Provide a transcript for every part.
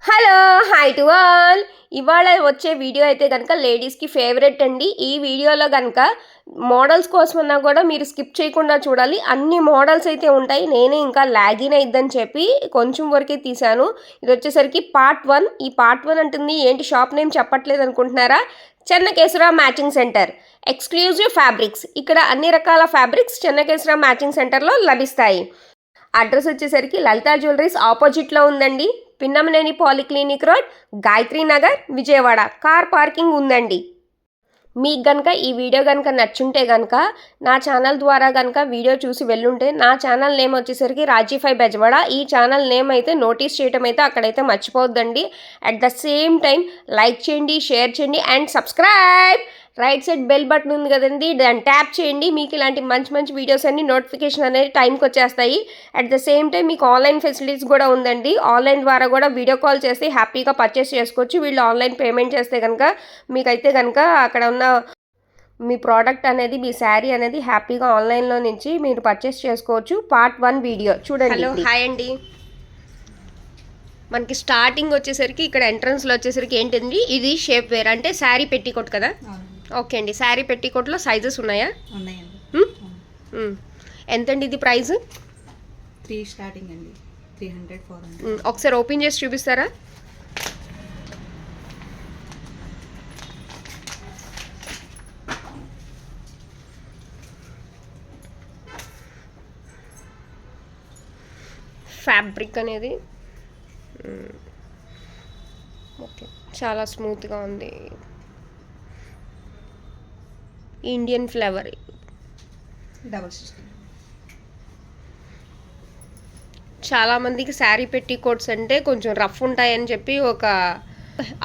Hello hi to all. ఇవాళ వచ్చే video అయితే కనుక లేడీస్కి ఫేవరెట్ అండి. ఈ వీడియోలో కనుక మోడల్స్ కోసమన్నా కూడా మీరు స్కిప్ చేయకుండా చూడాలి. అన్ని మోడల్స్ అయితే ఉంటాయి. నేనే ఇంకా లాగిన్ అయిద్దని చెప్పి కొంచెం వరకే తీశాను. ఇది వచ్చేసరికి పార్ట్ 1. ఈ పార్ట్ 1 అంటుంది ఏంటి షాప్ నేమ్ చెప్పట్లేదు అనుకుంటున్నారా? Chennakeswara matching centre exclusive fabrics. ఇక్కడ అన్ని రకాల ఫ్యాబ్రిక్స్ చెన్నకేశ్వర మ్యాచింగ్ సెంటర్లో లభిస్తాయి. అడ్రస్ వచ్చేసరికి లలితా జ్యువెలరీస్ ఆపోజిట్లో ఉందండి. Pinnamaneni polyclinic road, Gayatri Nagar, Vijayawada. Car parking ఉందండి. మీకు కనుక ఈ వీడియో కనుక నచ్చుంటే కనుక నా ఛానల్ ద్వారా కనుక వీడియో చూసి వెళ్ళుంటే, నా ఛానల్ నేమ్ వచ్చేసరికి రాజీఫై బెజవాడ. ఈ ఛానల్ నేమ్ అయితే నోటీస్ చేయడం అయితే అక్కడైతే మర్చిపోవద్దండి. At the same time like చేయండి, షేర్ చేయండి and subscribe. Right side bell button ఉంది కదండి, దాన్ని ట్యాప్ చేయండి. మీకు ఇలాంటి మంచి మంచి వీడియోస్ అన్ని నోటిఫికేషన్ అనేది టైంకి వచ్చేస్తాయి. అట్ ద సేమ్ టైం మీకు ఆన్లైన్ ఫెసిలిటీస్ కూడా ఉందండి. ఆన్లైన్ ద్వారా కూడా వీడియో కాల్ చేసి హ్యాపీగా పర్చేస్ చేసుకోవచ్చు. వీళ్ళు ఆన్లైన్ పేమెంట్ చేస్తే కనుక మీకైతే కనుక అక్కడ ఉన్న మీ ప్రోడక్ట్ అనేది, మీ శారీ అనేది హ్యాపీగా ఆన్లైన్లో నుంచి మీరు పర్చేస్ చేసుకోవచ్చు. పార్ట్ 1 వీడియో చూడండి. హలో హాయ్ అండి. మనకి స్టార్టింగ్ వచ్చేసరికి ఇక్కడ ఎంట్రన్స్లో వచ్చేసరికి ఏంటండి, ఇది షేప్ వేర్ అంటే శారీ పెట్టికోట్ కదా. ఓకే అండి. శారీ పెట్టికోట్లో సైజెస్ ఉన్నాయా? ఉన్నాయండి. ఎంతండి ఇది ప్రైస్? 3 స్టార్టింగ్ అండి. 300 400. ఒకసారి ఓపెన్ చేసి చూపిస్తారా? ఫ్యాబ్రిక్ అనేది ఓకే, చాలా స్మూత్గా ఉంది. Indian flavour. Double system. చాలామందికి శారీ పెట్టి కోట్స్ అంటే కొంచెం రఫ్ ఉంటాయని చెప్పి ఒక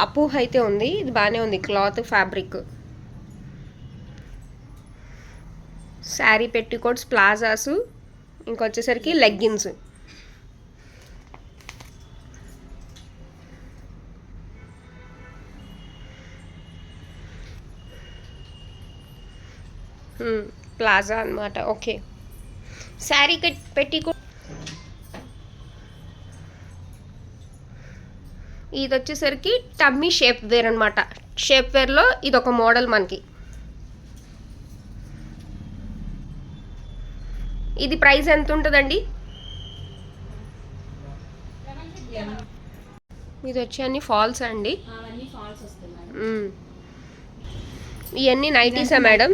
అపోహ అయితే ఉంది. ఇది బాగానే ఉంది. క్లాత్ ఫ్యాబ్రిక్ శారీ పెట్టి కోట్స్, ప్లాజాసు, ఇంకొచ్చేసరికి లెగ్గిన్స్. ప్లాజా అన్నమాట. ఓకే. శారీ పెట్టికోట్ ఇది వచ్చేసరికి టమ్మీ షేప్ వేర్ అనమాట. షేప్ వేర్లో ఇది ఒక మోడల్ మనకి. ఇది ప్రైస్ ఎంత ఉంటుందండి? ఇది వచ్చి అన్ని ఫాల్స్ అండి. ఇవన్నీ నైటీసా మేడం?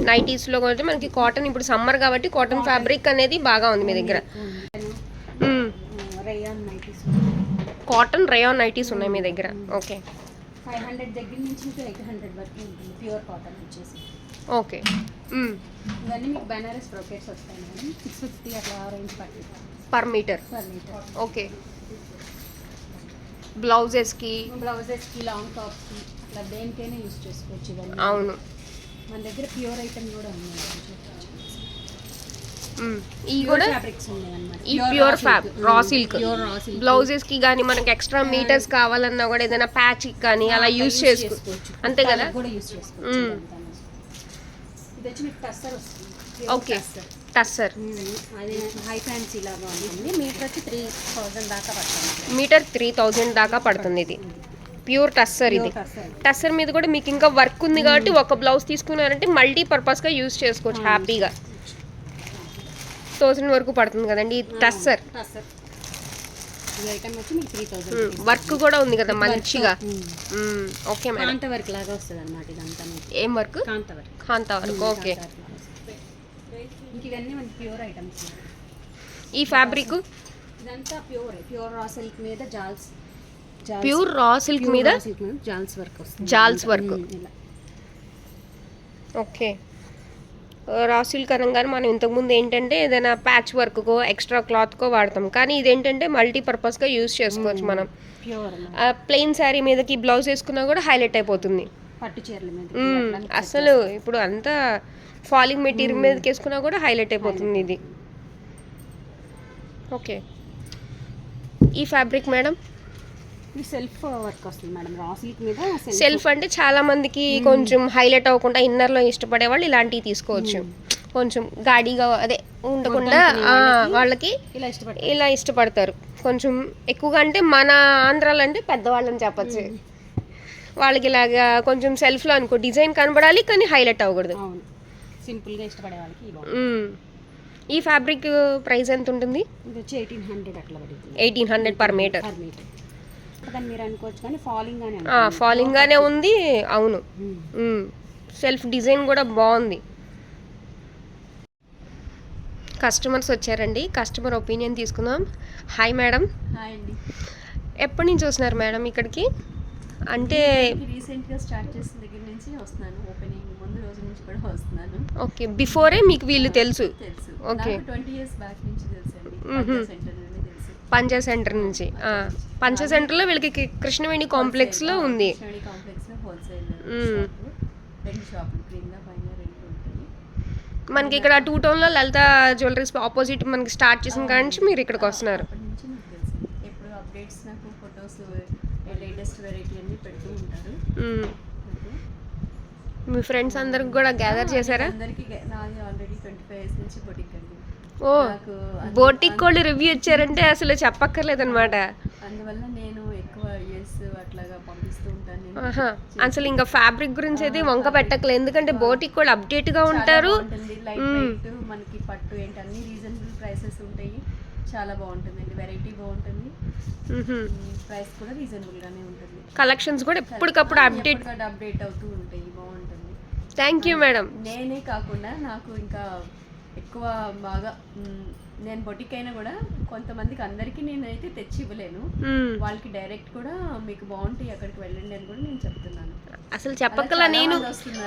నైటీస్లో కొంచెం మనకి కాటన్, ఇప్పుడు సమ్మర్ కాబట్టి కాటన్ ఫ్యాబ్రిక్ అనేది బాగా ఉంది మీ దగ్గర. కాటన్ రేయాన్ నైటీస్ ఉన్నాయి మీ దగ్గర. ఓకే. 500 దగ్గర నుంచి 800 వరకు ఉంటుంది ప్యూర్ కాటన్ వచ్చేసి. ఓకే. ఇవన్నీ మీకు బనారస్ బ్రోకెట్స్ వస్తాయి మేడం. 650 అట్లా రేంజ్ పడుతుంది పర్ మీటర్. ఓకే. బ్లౌజెస్కి లాంగ్ టాప్స్కి అట్లా దేనికైనా యూజ్ చేసుకోవచ్చు ఇవన్నీ. అవును, మన దగ్గర ప్యూర్ ఐటమ్ కూడా ఉన్నాయి. ఈ కూడా ఈ ప్యూర్ రా సిల్క్ బ్లౌజెస్ కి కానీ మనకి ఎక్స్ట్రా మీటర్స్ కావాలన్నా కూడా ఏదైనా ప్యాచ్ కానీ అలా యూజ్ చేసుకోవచ్చు. అంతే కదా. ఓకే. టస్సర్ అది హై ఫ్యాన్సీ లాగా ఉంటుంది. మీటర్ వచ్చి 3000 దాకా పడుతుంది. మీటర్ 3000 దాకా పడుతుంది. ఇది ప్యూర్ టస్సర్. ఇది టస్సర్ మీద కూడా మీకు ఇంకా వర్క్ ఉంది కాబట్టి ఒక బ్లౌజ్ తీసుకున్నారంటే మల్టీ పర్పస్గా యూజ్ చేసుకోవచ్చు హ్యాపీగా. 1000 వరకు పడుతుంది కదండి టస్సర్. వర్క్ కూడా ఉంది కదా మంచిగా. Okay madam. కాంత వర్క్ లాగా వస్తుంది అన్నమాట ఇదంతా. ఏం వర్క్? కాంతా వర్క్. ఓకే. ఇవన్నీ మన ప్యూర్ ఐటమ్స్. ఈ ఫ్యాబ్రిక్ ఇదంతా ప్యూర్ రా సిల్క్ మీద జాల్స్. ప్యూర్ రా సిల్క్ మీద జాల్స్ వర్క్ వస్తుంది. జాల్స్ వర్క్. ఓకే. రా సిల్క్ అనగానే మనం ఇంతకుముందు ఏంటంటే ఏదైనా ప్యాచ్ వర్క్కో ఎక్స్ట్రా క్లాత్కో వాడతాం, కానీ ఇదేంటంటే మల్టీపర్పస్గా యూజ్ చేసుకోవచ్చు మనం. ప్లెయిన్ శారీ మీదకి బ్లౌజ్ వేసుకున్నా కూడా హైలైట్ అయిపోతుంది. పట్టు చీరల మీద అసలు ఇప్పుడు అంతా ఫాలింగ్ మెటీరియల్ మీదకి వేసుకున్నా కూడా హైలైట్ అయిపోతుంది ఇది. ఓకే. ఈ ఫ్యాబ్రిక్ మేడం సెల్ఫ్ వర్క్ వస్తుంది మేడం. రా సిల్క్ మీద సెల్ఫ్ అంటే చాలా మందికి కొంచెం హైలైట్ అవ్వకుండా ఇన్నర్లో ఇష్టపడే వాళ్ళు ఇలాంటివి తీసుకోవచ్చు. కొంచెం గాడిగా అదే ఉండకుండా వాళ్ళకి ఇలా ఇష్టపడతారు. కొంచెం ఎక్కువగా అంటే మన ఆంధ్రాలో అంటే పెద్దవాళ్ళని చెప్పచ్చు. వాళ్ళకి ఇలాగా కొంచెం సెల్ఫ్లో అనుకో డిజైన్ కనబడాలి కానీ హైలైట్ అవ్వకూడదు. సింపుల్గా ఇష్టపడే వాళ్ళకి ఈ ఫ్యాబ్రిక్ ప్రైస్ ఎంత ఉంటుంది? ఇది వచ్చి 1800 అట్లా పడుతుంది. 1800 పర్ మీటర్. దాన్ని మీరు అనుకోవచ్చు కానీ ఫాలింగ్ గానే ఉంది. అవును, సెల్ఫ్ డిజైన్ కూడా బాగుంది. కస్టమర్స్ వచ్చారండి, కస్టమర్ ఒపీనియన్ తీసుకుందాం. Hi madam. హాయ్ అండి. ఎప్పటి నుంచి వస్తున్నారు మేడం ఇక్కడికి? అంటే రీసెంట్గా స్టార్ట్ చేసిన దగ్గర నుంచి వస్తున్నాను. ఓపెనింగ్ ముందు రోజు నుంచి కూడా వస్తున్నాను. ఓకే, బిఫోరే మీకు వీళ్ళు తెలుసు? ఓకే, 20 years బ్యాక్ నుంచి తెలుసండి. పంచా సెంటర్ నుంచి. పంచా సెంటర్లో వీళ్ళకి కృష్ణవేణి కాంప్లెక్స్లో ఉంది. మనకి ఇక్కడ 2 టౌన్లో లలిత జ్యువెలరీస్ ఆపోజిట్ మనకి స్టార్ట్ చేసిన కాడి నుంచి మీరు ఇక్కడికి వస్తున్నారు. ఎప్పుడు అప్డేట్స్ నాకు ఫొటోస్ లేటెస్ట్ వెరైటీ అన్ని పెడుతూ ఉంటారు. మీ ఫ్రెండ్స్ అందరికి కూడా గ్యాదర్ చేశారా? అందరికి నాది ఆల్రెడీ 25 years నుంచి బొటిక్ అండి. ఓ, బోటిక్ కూడా రివ్యూ ఇచ్చారంటే అసలు చెప్పక్కర్లేదన్నమాట. అందువల్ల నేను ఎక్కువ ఇయర్స్ అట్లాగా పంపిస్తూ ఉంటాను. అసలు ఇంకా ఫ్యాబ్రిక్ గురించి అయితే వంక పెట్టకలేదు, ఎందుకంటే బోటిక్ కూడా అప్డేట్ గా ఉంటారు. లైట్ వెయిట్ మనకి పట్టు ఏంటి అన్ని రీజనబుల్ ప్రైసెస్ ఉంటాయి. చాలా బాగుంటుందండి, వెరైటీ బాగుంటుంది, ప్రైస్ కూడా రీజనబుల్ గానే ఉంటుంది. కలెక్షన్స్ కూడా ఎప్పటికప్పుడు అప్డేట్ అవుతూ ఉంటాయి. బాగుంటుంది. Thank you madam. నేనే కాకుండా నాకు ఇంకా ఎక్కువ బాగా నేను బొటిక్ అయినా కూడా కొంతమందికి అందరికీ నేనైతే తెచ్చి ఇవ్వలేను. వాళ్ళకి డైరెక్ట్ కూడా మీకు బాగుంటాయి అక్కడికి వెళ్ళండి అని కూడా నేను చెప్తున్నాను. అసలు చెప్పక్కలా, నేను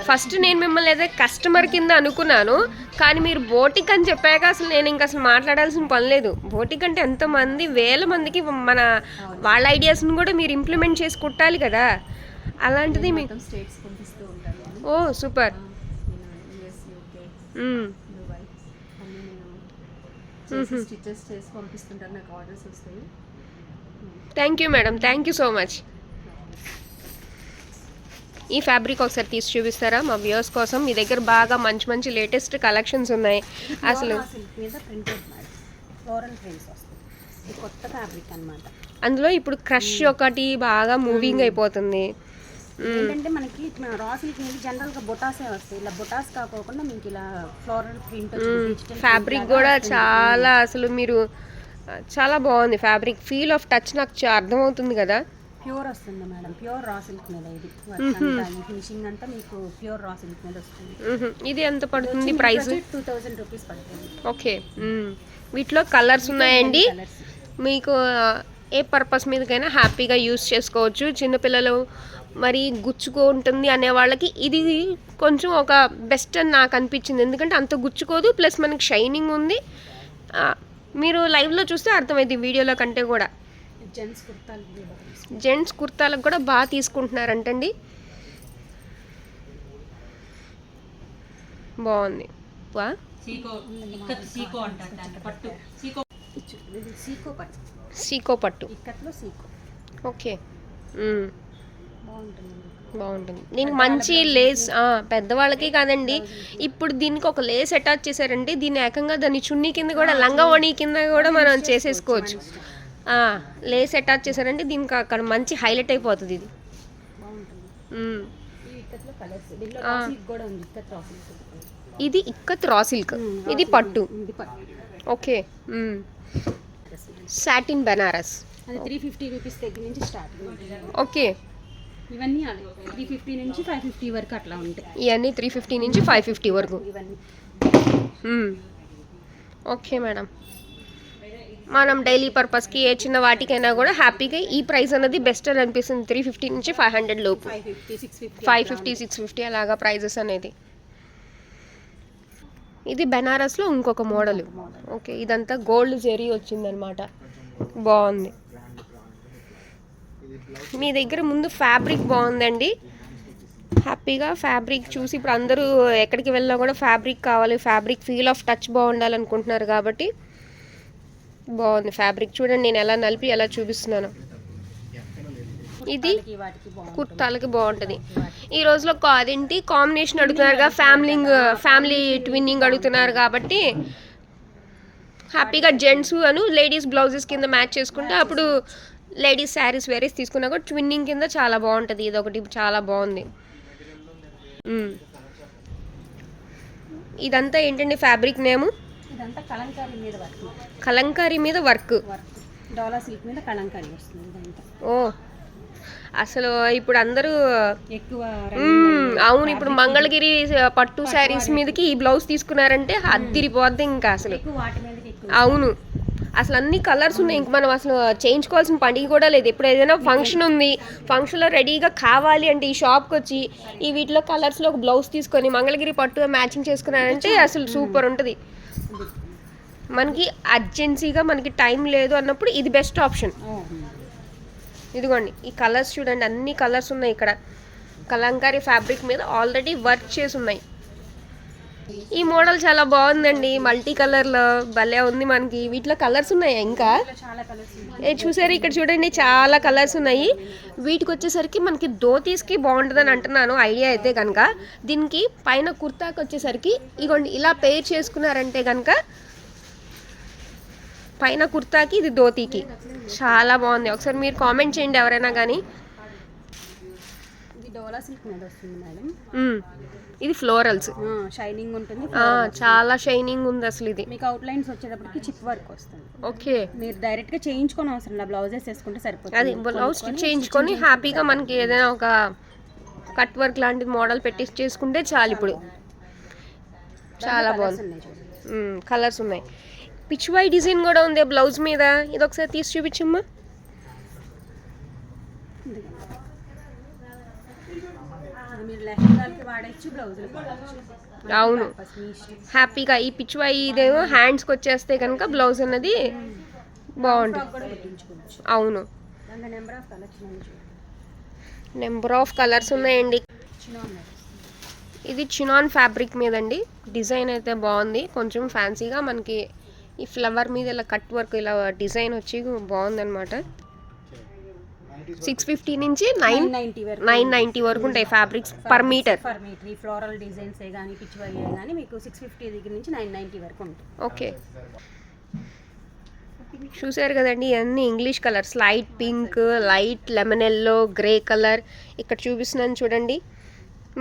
ఫస్ట్ నేను మిమ్మల్ని అయితే కస్టమర్ కింద అనుకున్నాను, కానీ మీరు బోటిక్ అని చెప్పాక అసలు నేను ఇంకా అసలు మాట్లాడాల్సిన పని లేదు. బోటిక్ అంటే ఎంతమంది వేల మందికి మన వాళ్ళ ఐడియాస్ని కూడా మీరు ఇంప్లిమెంట్ చేసి కుట్టాలి కదా. అలాంటిది మీకు స్టేట్స్ పంపిస్తూ ఉంటాను. ఓ సూపర్. స్టిచెస్ చేసి పంపిస్తుంటారు, నాకు ఆర్డర్స్ వస్తాయి. Thank you madam, thank you so much. ఈ ఫ్యాబ్రిక్ ఒకసారి తీసి చూపిస్తారా మా వ్యూవర్స్ కోసం? మీ దగ్గర బాగా మంచి మంచి లేటెస్ట్ కలెక్షన్స్ ఉన్నాయి. అసలు కొత్త ఫ్యాబ్రిక్ అన్నమాట. అందులో ఇప్పుడు క్రష్ ఒకటి బాగా మూవింగ్ అయిపోతుంది. ఏంటంటే మనకి రా సిల్క్ మీద జనరల్గా బొటాసే వస్తాయి. ఇలా బొటాస్ కాకుండా మీకు ఇలా ఫ్లోరల్ ప్రింట్ ఫ్యాబ్రిక్ కూడా చాలా అసలు మీరు చాలా బాగుంది. ఫ్యాబ్రిక్ ఫీల్ ఆఫ్ టచ్ నాకు అర్థమవుతుంది కదా. ప్యూర్ వస్తుంది మేడం, ప్యూర్ రా సిల్క్ మీద. ఇది ఫినిషింగ్ అంతా మీకు ప్యూర్ రా సిల్క్ మీద వస్తుంది. ఇది ఎంత పడుతుంది ప్రైస్? 2000 రూపీస్ పడుతుంది. ఓకే, వీటిలో కలర్స్ ఉన్నాయండి. మీకు ఏ పర్పస్ మీదకైనా హ్యాపీగా యూస్ చేసుకోవచ్చు. చిన్నపిల్లలు మరి గుచ్చుకో ఉంటుంది అనే వాళ్ళకి ఇది కొంచెం ఒక బెస్ట్ అని నాకు అనిపించింది, ఎందుకంటే అంత గుచ్చుకోదు, ప్లస్ మనకి షైనింగ్ ఉంది. మీరు లైవ్లో చూస్తే అర్థమైంది వీడియోలో కంటే కూడా. జెంట్స్ కుర్తాలకు కూడా బాగా తీసుకుంటున్నారంటండి. బాగుంది. సీకో పట్టు. ఓకే, బాగుంటుంది. దీనికి మంచి లేస్, పెద్దవాళ్ళకి కాదండి, ఇప్పుడు దీనికి ఒక లేస్ అటాచ్ చేశారంటే దీన్ని ఏకంగా దాని చున్నీ కింద కూడా లంగా ఓణి కింద కూడా మనం చేసేసుకోవచ్చు. లేస్ అటాచ్ చేశారంటే దీనికి అక్కడ మంచి హైలైట్ అయిపోతుంది. ఇది ఇది ఇక్కత్ రా సిల్క్, ఇది పట్టు. Okay, satin Banaras. 350 రూపీస్ దగ్గర నుంచి స్టార్ట్. ఓకే, ఇవన్నీ 350 నుంచి 550 వరకు అట్లా ఉంటాయి. ఇవన్నీ 350 నుంచి 550 వరకు. ఓకే మేడం, మనం డైలీ పర్పస్కి ఏ చిన్న వాటికైనా కూడా హ్యాపీగా ఈ ప్రైస్ అనేది బెస్ట్ అని అనిపిస్తుంది. 350 నుంచి 500 లోపు, 550 650 అలాగా ప్రైజెస్ అనేది. ఇది బెనారస్లో ఇంకొక మోడల్. ఓకే, ఇదంతా గోల్డ్ జెరీ వచ్చిందనమాట, బాగుంది. మీ దగ్గర ముందు ఫ్యాబ్రిక్ బాగుందండి, హ్యాపీగా ఫ్యాబ్రిక్ చూసి ఇప్పుడు అందరూ ఎక్కడికి వెళ్ళినా కూడా ఫ్యాబ్రిక్ కావాలి, ఫ్యాబ్రిక్ ఫీల్ ఆఫ్ టచ్ బాగుండాలనుకుంటున్నారు కాబట్టి బాగుంది ఫ్యాబ్రిక్. చూడండి నేను ఎలా నలిపి ఎలా చూపిస్తున్నాను. ఇది వాటికి బాగుంటుంది. కుర్తాలకి బాగుంటుంది. ఈ రోజులో అదేంటి కాంబినేషన్ అడుగుతున్నారుగా, ఫ్యామిలీ ట్విన్నింగ్ అడుగుతున్నారు కాబట్టి హ్యాపీగా జెంట్స్ అను లేడీస్ బ్లౌజెస్ కింద మ్యాచ్ చేసుకుంటే అప్పుడు లేడీస్ శారీస్ వేరేస్ తీసుకున్నా కూడా ట్విన్నింగ్ కింద చాలా బాగుంటుంది. ఇది ఒకటి చాలా బాగుంది. ఇదంతా ఏంటండి ఫ్యాబ్రిక్ నేము? ఇదంతా కలంకారీ మీద వర్క్. కలంకారీ మీద వర్క్. డోలా సిల్క్ మీద కలంకారీ వస్తుంది ఇదంతా. ఓ అసలు ఇప్పుడు అందరూ ఎక్కువ అవును, ఇప్పుడు మంగళగిరి పట్టు శారీస్ మీదకి ఈ బ్లౌజ్ తీసుకున్నారంటే అద్దిరిపోద్ది ఇంకా అసలు. వాటి మీదకి అవును, అసలు అన్ని కలర్స్ ఉన్నాయి. ఇంక మనం అసలు చేయించుకోవాల్సిన పండుగ కూడా లేదు. ఇప్పుడు ఏదైనా ఫంక్షన్ ఉంది, ఫంక్షన్లో రెడీగా కావాలి అంటే ఈ షాప్కి వచ్చి ఈ వీటిలో కలర్స్లో ఒక బ్లౌజ్ తీసుకొని మంగళగిరి పట్టుగా మ్యాచింగ్ చేసుకున్నారంటే అసలు సూపర్ ఉంటుంది. మనకి అర్జెన్సీగా మనకి టైం లేదు అన్నప్పుడు ఇది బెస్ట్ ఆప్షన్. ఇదిగోండి ఈ కలర్స్ చూడండి, అన్ని కలర్స్ ఉన్నాయి ఇక్కడ. కలంకారీ ఫ్యాబ్రిక్ మీద ఆల్రెడీ వర్క్ చేసి ఉన్నాయి. ఈ మోడల్ చాలా బాగుందండి, మల్టీ కలర్లో భలే ఉంది. మనకి వీటిలో కలర్స్ ఉన్నాయి ఇంకా చూసారు, ఇక్కడ చూడండి చాలా కలర్స్ ఉన్నాయి. వీటికి వచ్చేసరికి మనకి ధోతీస్కి బాగుంటుందని అంటున్నాను ఐడియా అయితే కనుక. దీనికి పైన కుర్తాకి వచ్చేసరికి ఇగోండి ఇలా పేర్ చేసుకున్నారంటే కనుక పైన కుర్తాకి ఇది ధోతీకి చాలా బాగుంది. ఒకసారి మీరు కామెంట్ చేయండి ఎవరైనా కానీ. ఇది డోలా సిల్క్ మీద వస్తుంది మేడం. ఇది ఫ్లోరల్స్, షైనింగ్ ఉంటుంది, చాలా షైనింగ్ ఉంది అసలు. ఇది మీకు అవుట్ లైన్స్ వచ్చేటప్పటికి చిప్ వర్క్ వస్తుంది. ఓకే, మీరు డైరెక్ట్ గా చేయించుకొని అవసరం లేదు, బ్లౌజెస్ వేసుకుంటే సరిపోతుంది. అది బ్లౌజ్ స్టిచ్ చేయించుకొని హ్యాపీగా మనకి ఏదైనా ఒక కట్ వర్క్ లాంటి మోడల్ పెట్టి చేసుకుంటే చాలు. ఇప్పుడు చాలా బాగుంది, కలర్స్ ఉన్నాయి. పిచ్వై డిజైన్ కూడా ఉంది బ్లౌజ్ మీద. ఇది ఒకసారి తీసి చూపించమ్మా. అవును, హ్యాపీగా ఈ పిచ్వై ఇదేమో హ్యాండ్స్కి వచ్చేస్తే కనుక బ్లౌజ్ అన్నది బాగుంటుంది. అవును, నెంబర్ ఆఫ్ కలర్స్ ఉన్నాయండి. ఇది చినాన్ ఫ్యాబ్రిక్ మీద అండి. డిజైన్ అయితే బాగుంది, కొంచెం ఫ్యాన్సీగా మనకి ఈ ఫ్లవర్ మీద ఇలా కట్ వర్క్ ఇలా డిజైన్ వచ్చి బాగుందన్నమాట. 650 నుంచి 990 వరకు ఉంటాయి ఫ్యాబ్రిక్స్ పర్ మీటర్. ఈ ఫ్లోరల్ డిజైన్స్ కానీ పిచ్ వై కానీ మీకు 650 దగ్గర నుంచి 990 వరకు ఉంటాయి. ఓకే, చూసారు కదండి ఇవన్నీ English colours. Light pink, light lemon yellow, grey colour ఇక్కడ చూపిస్తున్నాను చూడండి.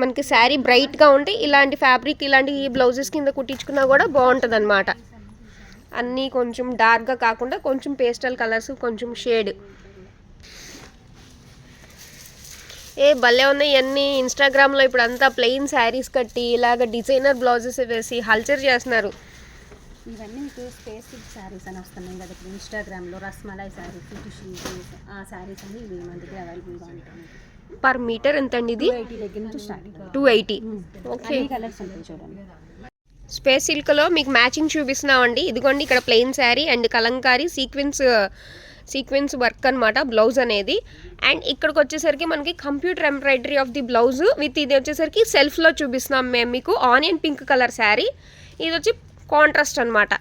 మనకి శారీ బ్రైట్గా ఉంటే ఇలాంటి ఫ్యాబ్రిక్ ఇలాంటి బ్లౌజెస్ కింద కుట్టించుకున్నా కూడా బాగుంటుంది అనమాట. అన్నీ కొంచెం డార్క్గా కాకుండా కొంచెం పేస్టల్ కలర్స్, కొంచెం షేడ్. భలే ఉన్నాయి ఇవన్నీ. ఇన్స్టాగ్రామ్లో ఇప్పుడు అంతా ప్లెయిన్ శారీస్ కట్టి ఇలాగ డిజైనర్ బ్లౌజెస్ వేసి హల్చర్ చేస్తున్నారు. ఇవన్నీ మీకు స్పేస్ సిల్క్ శారీస్ అని వస్తున్నాయి కదా ఇప్పుడు ఇన్స్టాగ్రామ్లో. రస్మలై శారీస్, టిష్యూస్, ఆ శారీస్ అన్ని ఇవి మన దగ్గర అవైలబుల్గా ఉంటాయి. పర్ మీటర్ ఎంత అండి ఇది? 280 దగ్గర నుంచి స్టార్ట్. 280. ఓకే, కలర్స్ ఉంటాయి చూడండి. స్పేస్ సిల్క్లో మీకు మ్యాచింగ్ చూపిస్తున్నామండి. ఇదిగోండి ఇక్కడ plain sari and Kalamkari sequence work అనమాట బ్లౌజ్ అనేది. అండ్ ఇక్కడికి వచ్చేసరికి మనకి computer embroidery of the blouse with ఇది వచ్చేసరికి సెల్ఫ్లో చూపిస్తున్నాం మేము మీకు. ఆనియన్ పింక్ కలర్ శారీ, ఇది వచ్చి కాంట్రాస్ట్ అనమాట.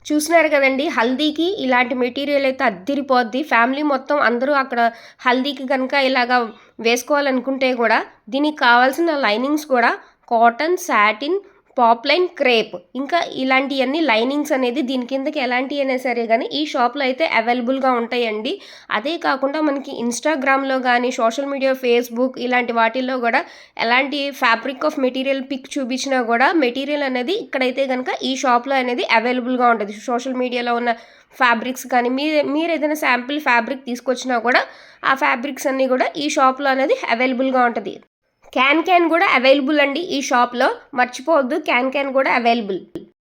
చూసినారు కదండి, హల్దీకి ఇలాంటి మెటీరియల్ అయితే అద్దిరిపోద్ది. ఫ్యామిలీ మొత్తం అందరూ అక్కడ హల్దీకి కనుక ఇలాగా వేసుకోవాలనుకుంటే కూడా దీనికి కావాల్సిన లైనింగ్స్ కూడా కాటన్, సాటిన్, పాప్లైన్, క్రేప్, ఇంకా ఇలాంటివన్నీ లైనింగ్స్ అనేది దీని కిందకి ఎలాంటి అయినా సరే కానీ ఈ షాప్లో అయితే అవైలబుల్గా ఉంటాయండి. అదే కాకుండా మనకి ఇన్స్టాగ్రామ్లో కానీ సోషల్ మీడియా, ఫేస్బుక్ ఇలాంటి వాటిల్లో కూడా ఎలాంటి ఫ్యాబ్రిక్ ఆఫ్ మెటీరియల్ పిక్ చూపించినా కూడా మెటీరియల్ అనేది ఇక్కడైతే కనుక ఈ షాప్లో అనేది అవైలబుల్గా ఉంటుంది. సోషల్ మీడియాలో ఉన్న ఫ్యాబ్రిక్స్ కానీ మీరు ఏదైనా శాంపిల్ ఫ్యాబ్రిక్ తీసుకొచ్చినా కూడా ఆ ఫ్యాబ్రిక్స్ అన్నీ కూడా ఈ షాప్లో అనేది అవైలబుల్గా ఉంటుంది. క్యాన్ కూడా అవైలబుల్ అండి ఈ షాప్లో, మర్చిపోవద్దు, క్యాన్ కూడా అవైలబుల్.